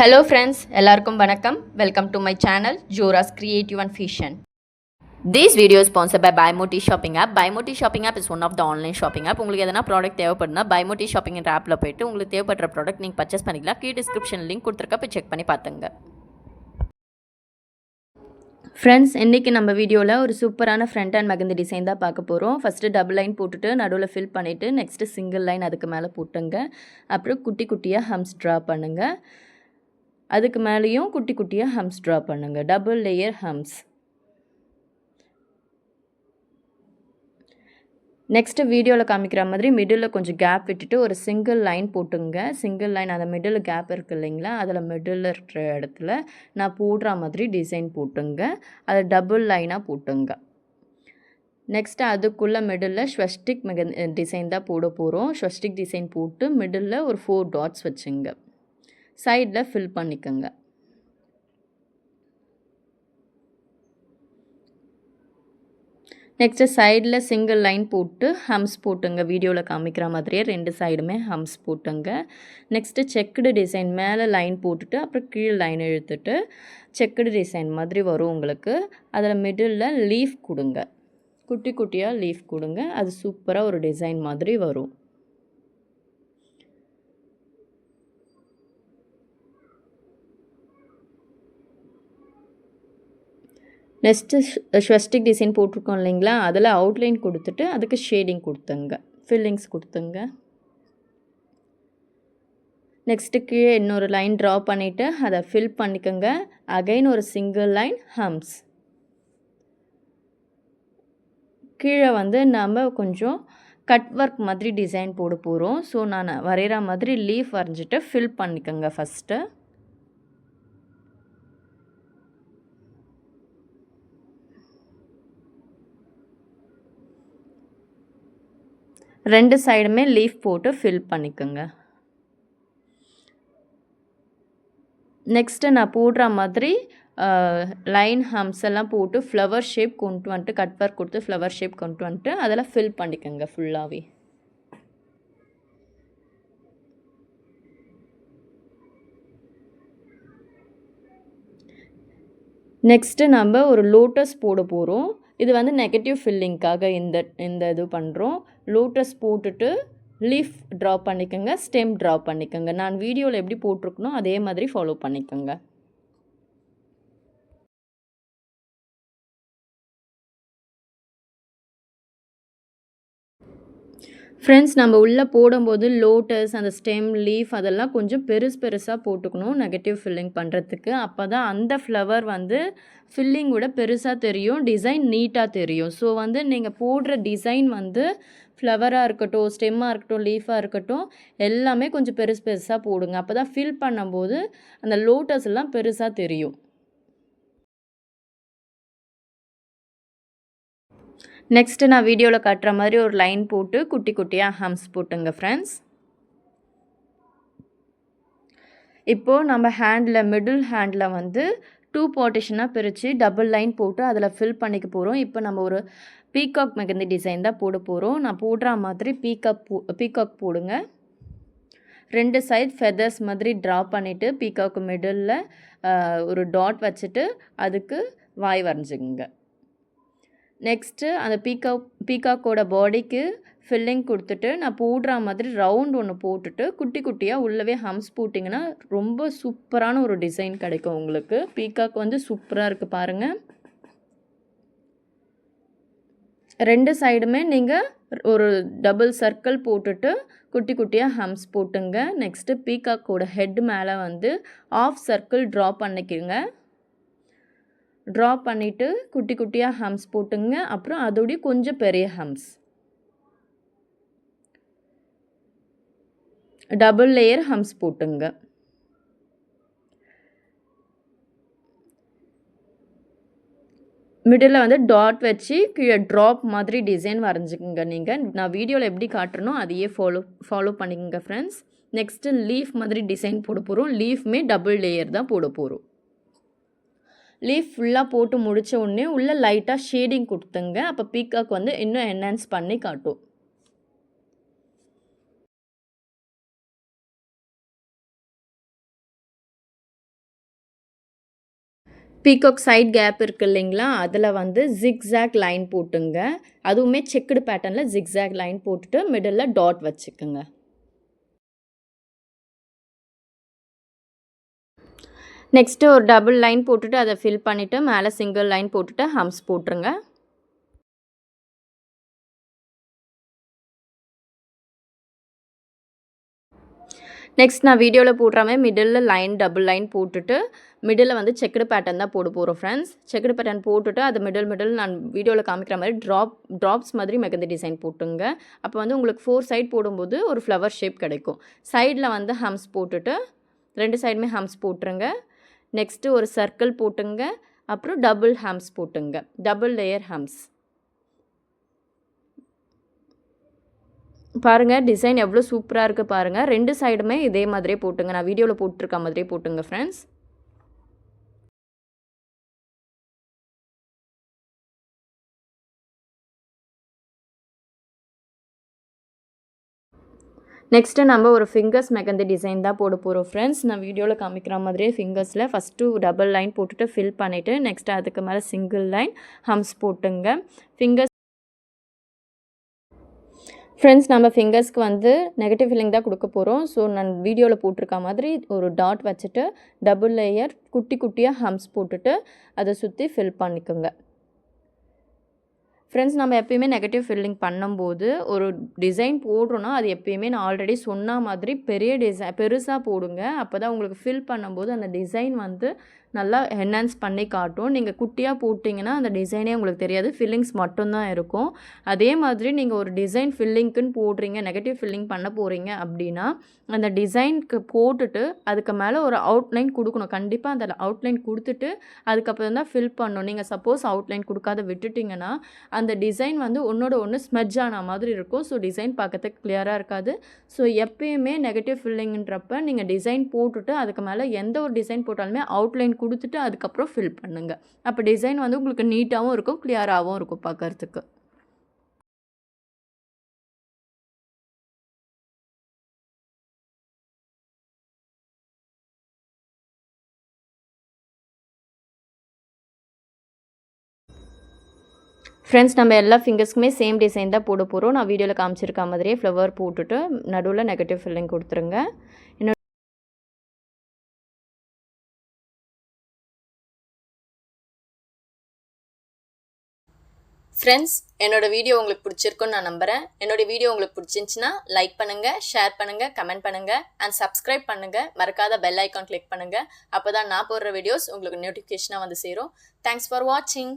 Hello friends, எல்லாருக்கும் வணக்கம். Welcome to my channel Jora's Creative and Fusion. This video is sponsored by Buymoty Shopping App. Buymoty Shopping App is one of the online shopping app. உங்களுக்கு எதனா product தேவைப்படுனா Buymoty Shopping என்ற ஆப்பில் போய்ட்டு உங்களுக்கு தேவைப்படுற product நீங்கள் பர்ச்சேஸ் பண்ணிக்கலாம். கீழே டிஸ்கிரிப்ஷன் லிங்க் கொடுத்துருக்க போய் செக் பண்ணி பார்த்துங்க. ஃப்ரெண்ட்ஸ், இன்றைக்கி நம்ம வீடியோவில் ஒரு சூப்பரான ஃப்ரண்ட் அண்ட் மெகந்தி டிசைன் தான் பார்க்க போகிறோம். ஃபஸ்ட்டு டபுள் லைன் போட்டுட்டு நடுவில் ஃபில் பண்ணிவிட்டு நெக்ஸ்ட்டு சிங்கிள் லைன் அதுக்கு மேலே போட்டுங்க. அப்புறம் குட்டி குட்டியாக ஹம்ஸ் ட்ரா பண்ணுங்கள். அதுக்கு மேலேயும் குட்டி குட்டியாக ஹம்ஸ் ட்ரா பண்ணுங்கள். Double layer hums. நெக்ஸ்ட்டு வீடியோவில் காமிக்கிற மாதிரி மிடில் கொஞ்சம் கேப் விட்டுட்டு ஒரு சிங்கிள் லைன் போட்டுங்க. சிங்கிள் லைன் அந்த மிடில் கேப் இருக்குது இல்லைங்களா, அதில் மிடில் இருக்கிற இடத்துல நான் போடுற மாதிரி டிசைன் போட்டுங்க. அதை டபுள் லைனாக போட்டுங்க. நெக்ஸ்ட்டு அதுக்குள்ளே மிடில் ஸ்வஸ்டிக் டிசைன் தான் போட போகிறோம். ஸ்வஸ்டிக் டிசைன் போட்டு மிடில் ஒரு 4 டாட்ஸ் வச்சுங்க. சைடில் ஃபில் பண்ணிக்கோங்க. நெக்ஸ்ட்டு சைடில் சிங்கிள் லைன் போட்டு ஹம்ஸ் போட்டுங்க. வீடியோவில் காமிக்கிற மாதிரியே 2 சைடுமே ஹம்ஸ் போட்டுங்க. நெக்ஸ்ட்டு செக்குடு டிசைன் மேலே லைன் போட்டுட்டு அப்புறம் கீழே லைன் இழுத்துட்டு செக்குடு டிசைன் மாதிரி வரும் உங்களுக்கு. அதில் மிடில் லீஃப் கொடுங்க. குட்டி குட்டியாக லீஃப் கொடுங்க. அது சூப்பராக ஒரு டிசைன் மாதிரி வரும். நெக்ஸ்ட்டு ஸ்வஸ்டிக் டிசைன் போட்டிருக்கோம் இல்லைங்களா, அதில் அவுட்லைன் கொடுத்துட்டு அதுக்கு ஷேடிங் கொடுத்துங்க. ஃபில்லிங்ஸ் கொடுத்துங்க. நெக்ஸ்ட்டு கீழே இன்னொரு லைன் ட்ரா பண்ணிவிட்டு அதை ஃபில் பண்ணிக்கோங்க. அகைன் ஒரு சிங்கிள் லைன் ஹம்ஸ். கீழே நம்ம கொஞ்சம் கட் ஒர்க் மாதிரி டிசைன் போட போகிறோம். ஸோ நான் வரைகிற மாதிரி லீஃப் வரைஞ்சிட்டு ஃபில் பண்ணிக்கோங்க ஃபஸ்ட்டு. ரெண்டு சைடுமே லீஃப் போட்டு ஃபில் பண்ணிக்கோங்க. நெக்ஸ்ட்டு நான் போடுற மாதிரி லைன் ஹம்ஸ் எல்லாம் போட்டு ஃப்ளவர் ஷேப் கொண்டு வந்துட்டு கட் ஒர்க் கொடுத்து ஃப்ளவர் ஷேப் கொண்டு வந்துட்டு அதில் ஃபில் பண்ணிக்கோங்க ஃபுல்லாகவே. நெக்ஸ்ட்டு நம்ம ஒரு லோட்டஸ் போட போகிறோம். இது நெகட்டிவ் ஃபில்லிங்க்காக இந்த இது பண்ணுறோம். லோட்டஸ் போட்டுட்டு லீஃப் ட்ரா பண்ணிக்கோங்க, ஸ்டெம் ட்ரா பண்ணிக்கோங்க. நான் வீடியோவில் எப்படி போட்டிருக்கணும் அதே மாதிரி ஃபாலோ பண்ணிக்கோங்க. ஃப்ரெண்ட்ஸ், நம்ம உள்ளே போடும்போது லோட்டஸ் அந்த ஸ்டெம் லீஃப் அதெல்லாம் கொஞ்சம் பெருசாக போட்டுக்கணும் நெகட்டிவ் ஃபில்லிங் பண்ணுறதுக்கு. அப்போ தான் அந்த ஃப்ளவர் ஃபில்லிங் விட பெருசாக தெரியும், டிசைன் நீட்டாக தெரியும். ஸோ நீங்கள் போடுற டிசைன் ஃப்ளவராக இருக்கட்டும், ஸ்டெம்மாக இருக்கட்டும், லீஃபாக இருக்கட்டும், எல்லாமே கொஞ்சம் பெருசாக போடுங்க. அப்போ தான் ஃபில் பண்ணும்போது அந்த லோட்டஸ் எல்லாம் பெருசாக தெரியும். நெக்ஸ்ட்டு நான் வீடியோவில் காட்டுற மாதிரி ஒரு லைன் போட்டு குட்டி குட்டியாக ஹம்ஸ் போட்டுங்க ஃப்ரெண்ட்ஸ். இப்போது நம்ம ஹேண்டில் மிடில் ஹேண்டில் 2 பார்ட்டிஷனாக பிரித்து டபுள் லைன் போட்டு அதில் ஃபில் பண்ணிக்க போகிறோம். இப்போ நம்ம ஒரு பீகாக் மெகந்தி டிசைன் தான் போட போகிறோம். நான் போடுற மாதிரி பீகாக் போடுங்க. 2 சைட் ஃபெதர்ஸ் மாதிரி ட்ரா பண்ணிவிட்டு பீகாக்கு மிடில் ஒரு டாட் வச்சுட்டு அதுக்கு வாய் வரைஞ்சிங்க. நெக்ஸ்ட்டு அந்த பீகாக்கோட பாடிக்கு ஃபில்லிங் கொடுத்துட்டு நான் போடுற மாதிரி ரவுண்ட் ஒன்று போட்டுட்டு குட்டி குட்டியாக உள்ளவே ஹம்ஸ் போட்டிங்கன்னா ரொம்ப சூப்பரான ஒரு டிசைன் கிடைக்கும் உங்களுக்கு. பீகாக் சூப்பராக இருக்குது பாருங்கள். 2 சைடுமே நீங்கள் ஒரு டபுள் சர்க்கிள் போட்டுட்டு குட்டி குட்டியாக ஹம்ஸ் போட்டுங்க. நெக்ஸ்ட்டு பீகாக்கோட ஹெட் மேலே ஆஃப் சர்க்கிள் ட்ரா பண்ணிக்கோங்க. ட்ரா பண்ணிவிட்டு குட்டி குட்டியாக ஹம்ஸ் போட்டுங்க. அப்புறம் அதோடைய கொஞ்சம் பெரிய ஹம்ஸ். டபுள் லேயர் ஹம்ஸ் போட்டுங்க. மிடில் டாட் வச்சு கீழே ட்ராப் மாதிரி டிசைன் வரைஞ்சிக்கோங்க. நான் வீடியோவில் எப்படி காட்டுறனோ அதையே ஃபாலோ பண்ணிக்கோங்க ஃப்ரெண்ட்ஸ். நெக்ஸ்ட்டு லீஃப் மாதிரி டிசைன் போட போகிறோம். லீஃப்மே டபுள் லேயர் தான் போட போகிறோம். லீஃப் ஃபுல்லாக போட்டு முடித்த உடனே உள்ளே லைட்டாக ஷேடிங் கொடுத்துங்க. அப்போ பீகாக் இன்னும் என்ஹான்ஸ் பண்ணி காட்டும். பீகாக் சைட் கேப் இருக்குது இல்லைங்களா, அதில் வந்து ஜிக்ஸாக் லைன் போட்டுங்க. அதுவுமே செக்குடு பேட்டர்னில் ஜிக்ஸாக் லைன் போட்டுட்டு மிடில் டாட் வச்சுக்கோங்க. நெக்ஸ்ட்டு ஒரு டபுள் லைன் போட்டுட்டு அதை ஃபில் பண்ணிவிட்டு மேலே சிங்கிள் லைன் போட்டுட்டு ஹம்ஸ் போட்டுருங்க. நெக்ஸ்ட் நான் வீடியோவில் போடுற மாதிரி மிடில் லைன் டபுள் லைன் போட்டுட்டு மிடில் வந்து செக்குடு பேட்டர்ன் தான் போட போகிறோம் ஃப்ரெண்ட்ஸ். செக்குடு பேட்டர்ன் போட்டுட்டு அது மிடில் நான் வீடியோவில் காமிக்கிற மாதிரி ட்ராப்ஸ் மாதிரி மெகந்தி டிசைன் போட்டுங்க. அப்போ வந்து உங்களுக்கு 4 சைட் போடும்போது ஒரு ஃப்ளவர் ஷேப் கிடைக்கும். சைடில் வந்து ஹம்ஸ் போட்டுட்டு 2 சைடுமே ஹம்ஸ் போட்டுருங்க. நெக்ஸ்ட்டு ஒரு சர்க்கிள் போட்டுங்க. அப்புறம் டபுள் ஹம்ஸ் போட்டுங்க. Double layer hums. பாருங்கள் டிசைன் எவ்வளோ சூப்பராக இருக்குது பாருங்கள். 2 சைடுமே இதே மாதிரியே போட்டுங்க. நான் வீடியோவில் போட்டிருக்க மாதிரியே போட்டுங்க ஃப்ரெண்ட்ஸ். நெக்ஸ்ட்டு நம்ம ஒரு ஃபிங்கர்ஸ் மெகந்தி டிசைன் தான் போட போகிறோம் ஃப்ரெண்ட்ஸ். நான் வீடியோவில் காமிக்கிற மாதிரியே ஃபிங்கர்ஸில் ஃபஸ்ட்டு டபுள் லைன் போட்டுட்டு ஃபில் பண்ணிவிட்டு நெக்ஸ்ட்டு அதுக்கு மேலே சிங்கிள் லைன் ஹம்ஸ் போட்டுங்க. ஃப்ரெண்ட்ஸ் நம்ம ஃபிங்கர்ஸ்க்கு வந்து நெகட்டிவ் ஃபில்லிங் தான் கொடுக்க போகிறோம். ஸோ நான் வீடியோவில் போட்டிருக்க மாதிரி ஒரு டாட் வச்சுட்டு டபுள் லேயர் குட்டி குட்டியாக ஹம்ஸ் போட்டுட்டு அதை சுற்றி ஃபில் பண்ணிக்கோங்க. ஃப்ரெண்ட்ஸ் நம்ம எப்பயுமே நெகட்டிவ் ஃபில்லிங் பண்ணும்போது ஒரு டிசைன் போடுறோன்னா அது எப்பயுமே நான் ஆல்ரெடி சொன்ன மாதிரி பெருசாக போடுங்க. அப்போ தான் உங்களுக்கு ஃபில் பண்ணும்போது அந்த டிசைன் வந்து நல்லா என்ஹான்ஸ் பண்ணி காட்டும். நீங்கள் குட்டியாக போட்டிங்கன்னா அந்த டிசைனே உங்களுக்கு தெரியாது, ஃபில்லிங்ஸ் மட்டும்தான் இருக்கும். அதே மாதிரி நீங்கள் ஒரு டிசைன் ஃபில்லிங்க்குன்னு போடுறீங்க, நெகட்டிவ் ஃபில்லிங் பண்ண போகிறீங்க அப்படின்னா அந்த டிசைனுக்கு போட்டுட்டு அதுக்கு மேலே ஒரு அவுட்லைன் கொடுக்கணும். கண்டிப்பாக அந்த அவுட்லைன் கொடுத்துட்டு அதுக்கப்புறம் தான் ஃபில் பண்ணணும். நீங்கள் சப்போஸ் அவுட்லைன் கொடுக்காத விட்டுட்டிங்கன்னா அந்த டிசைன் வந்து ஒன்றோட ஒன்று ஸ்மெட்ஜ் ஆன மாதிரி இருக்கும். ஸோ டிசைன் பார்க்கறதுக்கு கிளியராக இருக்காது. ஸோ எப்பயுமே நெகட்டிவ் ஃபில்லிங்ன்றப்ப நீங்கள் டிசைன் போட்டுட்டு அதுக்கு மேலே எந்த ஒரு டிசைன் போட்டாலுமே அவுட்லைன் கொடுத்துட்டு அதுக்கப்புறம் ஃபில் பண்ணுங்கள். அப்போ டிசைன் வந்து உங்களுக்கு நீட்டாகவும் இருக்கும், கிளியராகவும் இருக்கும் பார்க்கறதுக்கு. ஃப்ரெண்ட்ஸ் நம்ம எல்லா ஃபிங்கர்ஸ்க்குமே சேம் டிசைன் தான் போட போகிறோம். நான் வீடியோவில் காமிச்சிருக்க மாதிரியே ஃப்ளவர் போட்டுட்டு நடுவில் நெகட்டிவ் ஃபில்லிங் கொடுத்துருங்க. ஃப்ரெண்ட்ஸ் என்னோட வீடியோ உங்களுக்கு பிடிச்சிருக்குன்னு நான் நம்புகிறேன். என்னோட வீடியோ உங்களுக்கு பிடிச்சிருந்துச்சின்னா லைக் பண்ணுங்கள், ஷேர் பண்ணுங்கள், கமெண்ட் பண்ணுங்கள் அண்ட் சப்ஸ்கிரைப் பண்ணுங்கள். மறக்காத பெல் ஐக்கான் கிளிக் பண்ணுங்கள். அப்போ தான் நான் போடுற வீடியோஸ் உங்களுக்கு நோட்டிஃபிகேஷனாக வந்து சேரும். தேங்க்ஸ் ஃபார் வாட்சிங்.